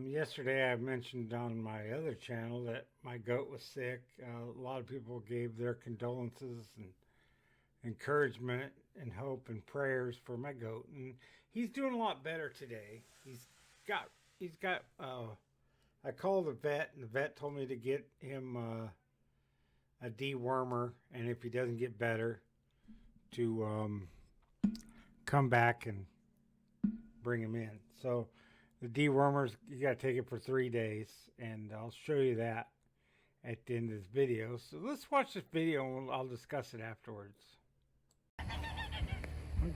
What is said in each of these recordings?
Yesterday I mentioned on my other channel that my goat was sick. A lot of people gave their condolences and encouragement and hope and prayers for my goat, and he's doing a lot better today. He's got. I called the vet, and the vet told me to get him a dewormer, and if he doesn't get better, to come back and bring him in. So the dewormers, you got to take it for 3 days, and I'll show you that at the end of this video. So let's watch this video and I'll discuss it afterwards.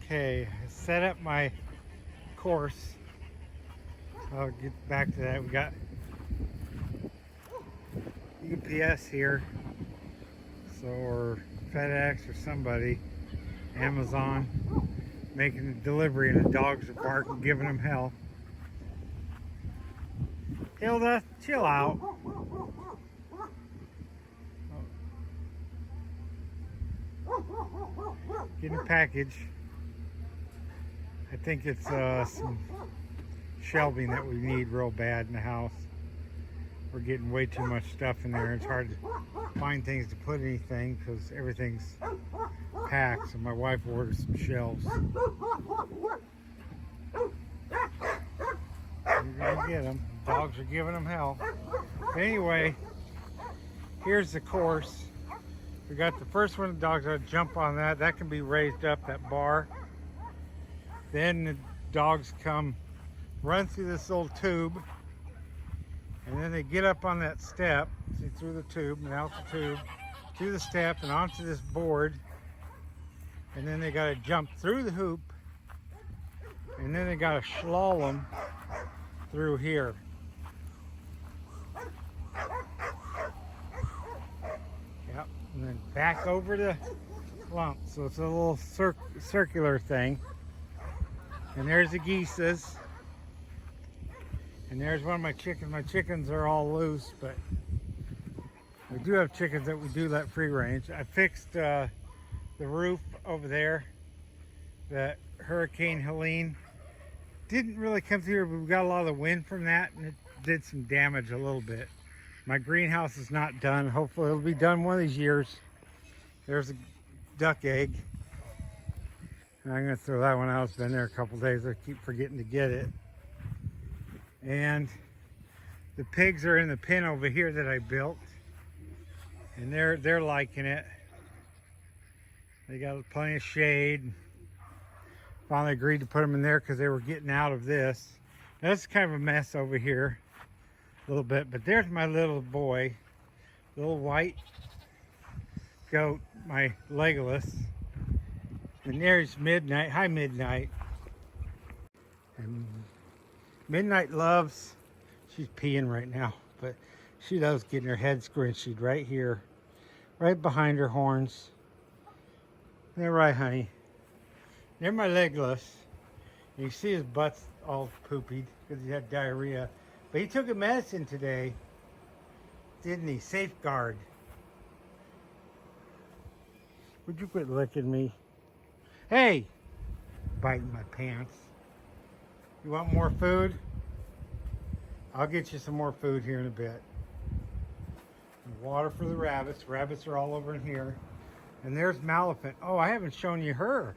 Okay, I set up my course. I'll get back to that. We got UPS here, so or FedEx or somebody, Amazon, making a delivery, and the dogs are barking, giving them hell. Hilda, chill out. Getting a package. I think it's some shelving that we need real bad in the house. We're getting way too much stuff in there. It's hard to find things to put anything because everything's packed. So my wife ordered some shelves. You're gonna get them. Dogs are giving them hell. But anyway, here's the course. We got the first one. The dogs gotta jump on that. That can be raised up, that bar. Then the dogs come, run through this little tube, and then they get up on that step. See, through the tube and out the tube, to the step and onto this board, and then they gotta jump through the hoop, and then they gotta slalom through here. Yep, and then back over the lump. So it's a little circular thing. And there's the geeses. And there's one of my chickens. My chickens are all loose, but we do have chickens that we do let free range. I fixed the roof over there. That Hurricane Helene didn't really come through, but we got a lot of the wind from that, and it did some damage a little bit. My greenhouse is not done. Hopefully it'll be done one of these years. There's a duck egg. And I'm gonna throw that one out. It's been there a couple days. I keep forgetting to get it. And the pigs are in the pen over here that I built, and they're liking it. They got plenty of shade. Finally agreed to put them in there because they were getting out of this. Now, this is kind of a mess over here a little bit, but there's my little boy, little white goat, my Legolas. And there's Midnight. Hi, Midnight. And Midnight loves, she's peeing right now, but she loves getting her head squinched right here, right behind her horns. They're right, honey. They're my Legolas. You see his butt's all poopy because he had diarrhea. But he took a medicine today, didn't he? Safeguard. Would you quit licking me? Hey! Biting my pants. You want more food? I'll get you some more food here in a bit. And water for the rabbits. Rabbits are all over in here. And there's Maleficent. Oh, I haven't shown you her.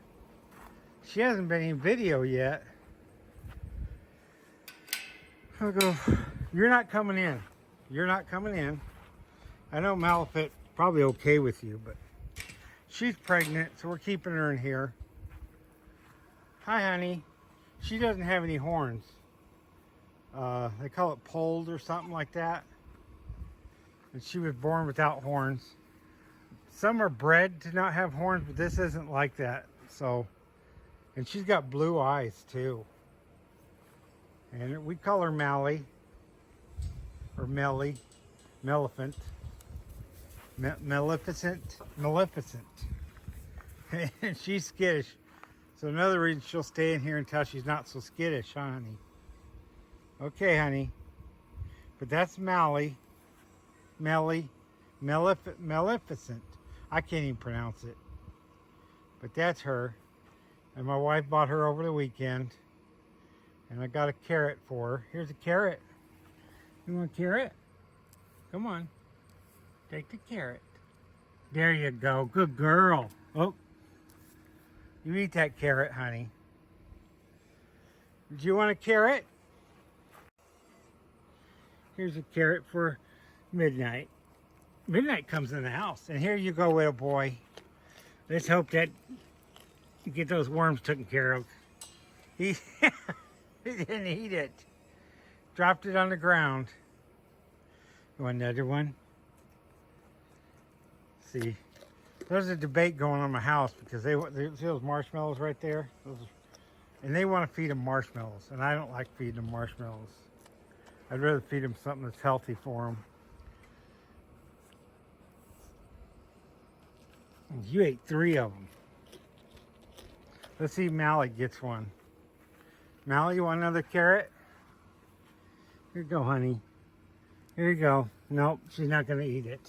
She hasn't been in video yet. I'll go, you're not coming in. You're not coming in. I know Maleficent's probably okay with you, but she's pregnant, so we're keeping her in here. Hi, honey. She doesn't have any horns. They call it polled or something like that. And she was born without horns. Some are bred to not have horns, but this isn't like that. So, and she's got blue eyes too. And we call her Mally, or Melly, Maleficent. Maleficent. And she's skittish. So another reason she'll stay in here until she's not so skittish, huh, honey? Okay, honey. But that's Mally. Maleficent. I can't even pronounce it. But that's her. And my wife bought her over the weekend. And I got a carrot for her. Here's a carrot. You want a carrot? Come on. Take the carrot. There you go. Good girl. Oh, you eat that carrot, honey. Do you want a carrot? Here's a carrot for Midnight. Midnight comes in the house. And here you go, little boy. Let's hope that you get those worms taken care of. He, he didn't eat it. Dropped it on the ground. You want another one? See, there's a debate going on in my house because they see those marshmallows right there? And they want to feed them marshmallows. And I don't like feeding them marshmallows. I'd rather feed them something that's healthy for them. You ate 3 of them. Let's see if Mally gets one. Mally, you want another carrot? Here you go, honey. Here you go. Nope, she's not going to eat it.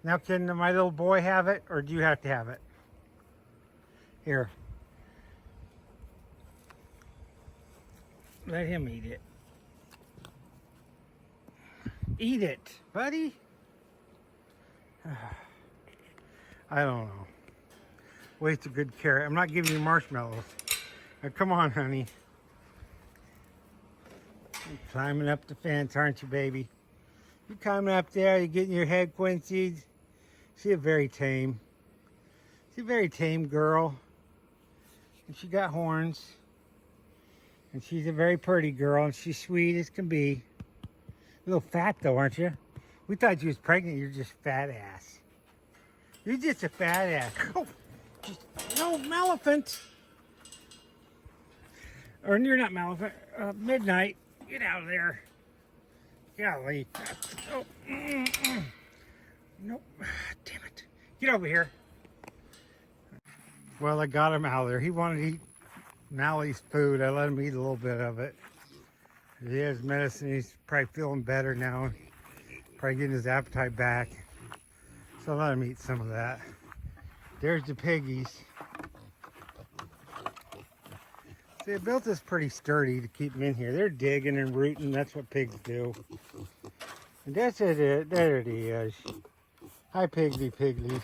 Now, can my little boy have it, or do you have to have it? Here. Let him eat it. Eat it, buddy. I don't know. Waste a good carrot. I'm not giving you marshmallows. Now, come on, honey. You're climbing up the fence, aren't you, baby? You're climbing up there. You're getting your head quincy. She's a very tame. She's a very tame girl. And she got horns. And she's a very pretty girl. And she's sweet as can be. A little fat, though, aren't you? We thought you was pregnant. You're just fat ass. You're just a fat ass. Oh, no, Maleficent. Or you're not Maleficent. Midnight. Get out of there. Golly. Oh, Nope. Damn it. Get over here. Well, I got him out of there. He wanted to eat Mally's food. I let him eat a little bit of it. He has medicine. He's probably feeling better now. Probably getting his appetite back. So I let him eat some of that. There's the piggies. See, I built this pretty sturdy to keep them in here. They're digging and rooting. That's what pigs do. And that's it. There it is. Hi, Piggly Pigglies.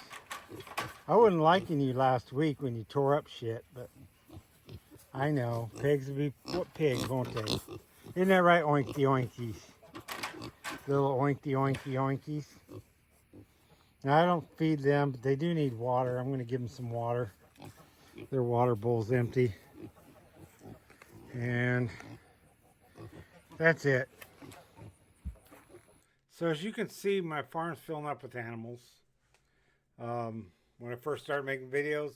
I wasn't liking you last week when you tore up shit, but I know. Pigs will be pigs, won't they? Isn't that right, oinky oinkies? Little oinky oinky oinkies. Now, I don't feed them, but they do need water. I'm going to give them some water. Their water bowl's empty. And that's it. So as you can see, my farm's filling up with animals. When I first started making videos,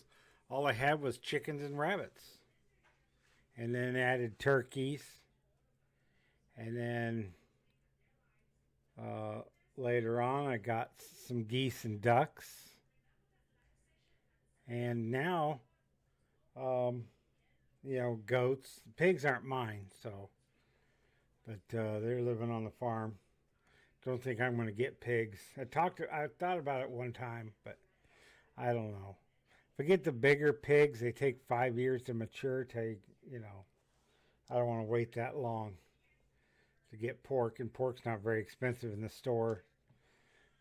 all I had was chickens and rabbits. And then added turkeys. And then later on, I got some geese and ducks. And now, you know, goats. Pigs aren't mine, so. But they're living on the farm. Don't think I'm going to get pigs. I thought about it one time, but I don't know. If I get the bigger pigs, they take 5 years to mature. You know, I don't want to wait that long to get pork, and pork's not very expensive in the store.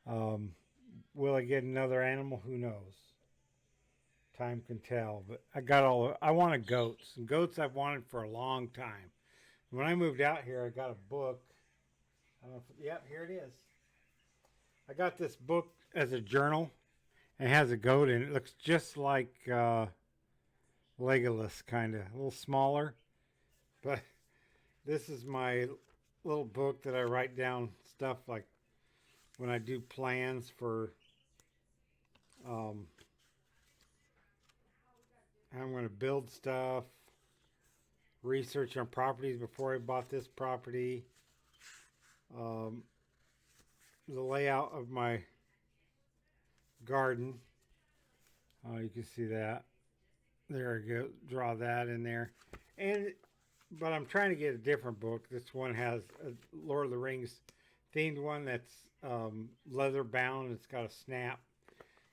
Will I get another animal? Who knows? Time can tell. But I wanted goats, and goats I've wanted for a long time. When I moved out here, I got a book. I don't know yep, here it is. I got this book as a journal, and it has a goat in it. It looks just like Legolas, kind of a little smaller. But this is my little book that I write down stuff like when I do plans for how I'm going to build stuff, research on properties before I bought this property, the layout of my garden. You can see that. There I go. Draw that in there. But I'm trying to get a different book. This one has a Lord of the Rings themed one that's leather bound. It's got a snap.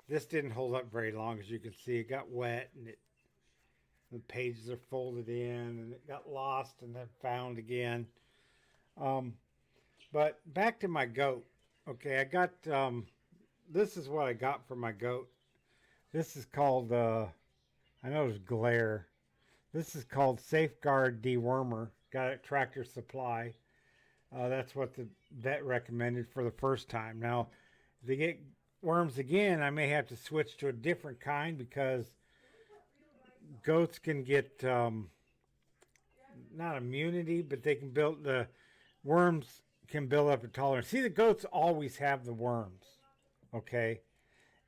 This didn't hold up very long, as you can see. It got wet, and the pages are folded in, and it got lost and then found again. But back to my goat. Okay, I got, this is what I got for my goat. This is called, I know it's glare. This is called Safeguard Dewormer. Got it at Tractor Supply. That's what the vet recommended for the first time. Now, if they get worms again, I may have to switch to a different kind because goats can get, not immunity, but they can build, the worms can build up a tolerance. See, the goats always have the worms, okay?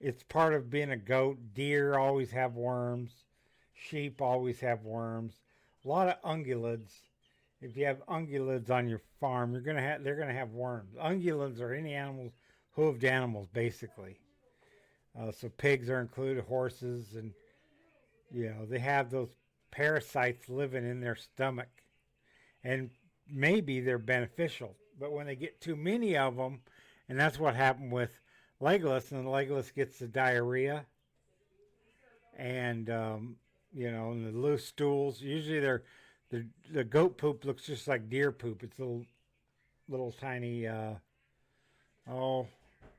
It's part of being a goat. Deer always have worms. Sheep always have worms. A lot of ungulates. If you have ungulates on your farm, they're gonna have worms. Ungulates are any animals, hooved animals, basically. So pigs are included, horses, and they have those parasites living in their stomach, and maybe they're beneficial. But when they get too many of them, and that's what happened with Legolas, and Legolas gets the diarrhea, and and the loose stools. Usually the goat poop looks just like deer poop. It's little tiny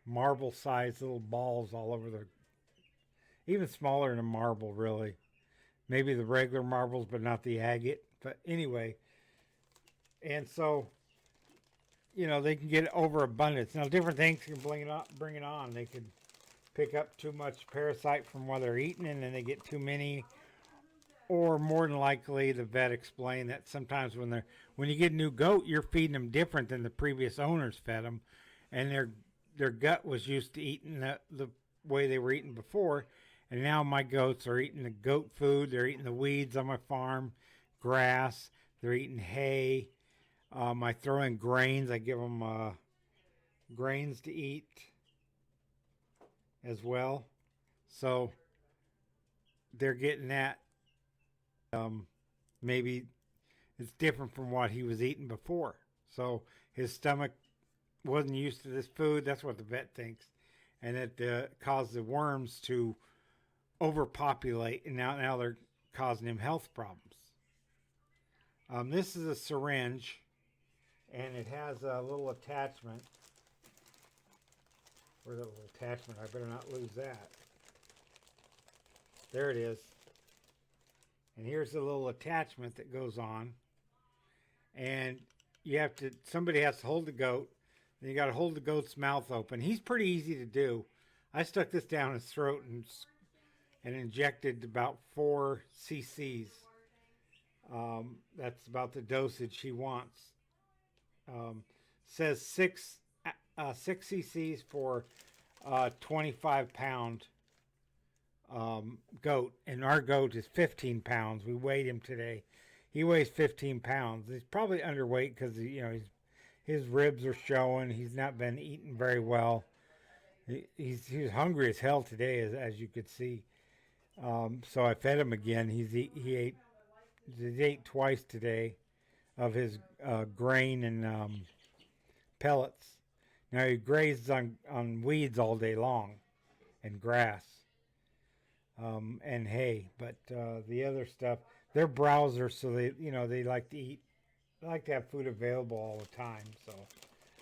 marble sized little balls all over even smaller than a marble, really. Maybe the regular marbles, but not the agate. But anyway, and so they can get overabundance. Now different things can bring it on. They could pick up too much parasite from what they're eating, and then they get too many. Or more than likely, the vet explained that sometimes when you get a new goat, you're feeding them different than the previous owners fed them, and their gut was used to eating the way they were eating before, and now my goats are eating the goat food. They're eating the weeds on my farm, grass. They're eating hay. I throw in grains. I give them grains to eat as well, so they're getting that. Maybe it's different from what he was eating before. So his stomach wasn't used to this food. That's what the vet thinks. And it caused the worms to overpopulate. And now they're causing him health problems. This is a syringe. And it has a little attachment. Where's that little attachment? I better not lose that. There it is. And here's the little attachment that goes on. And somebody has to hold the goat. And you got to hold the goat's mouth open. He's pretty easy to do. I stuck this down his throat and injected about 4 cc's. That's about the dosage he wants. Says 6 cc's for 25-pound goat, and our goat is 15 pounds. We weighed him today. He weighs 15 pounds. He's probably underweight because his ribs are showing. He's not been eating very well. He's hungry as hell today, as you could see. So I fed him again. He ate twice today of his grain and pellets. Now he grazes on weeds all day long and grass. And hay, but the other stuff, they're browsers, so they like to eat, they like to have food available all the time. So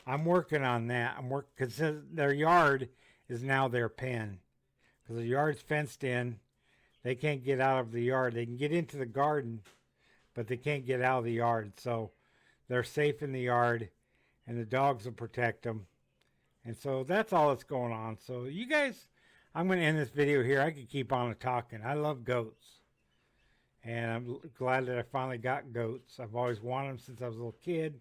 I'm working on that. Because their yard is now their pen, because the yard's fenced in. They can't get out of the yard. They can get into the garden, but they can't get out of the yard. So they're safe in the yard, and the dogs will protect them. And so that's all that's going on. So you guys, I'm going to end this video here. I could keep on talking. I love goats. And I'm glad that I finally got goats. I've always wanted them since I was a little kid.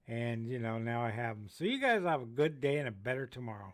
And, now I have them. So you guys have a good day and a better tomorrow.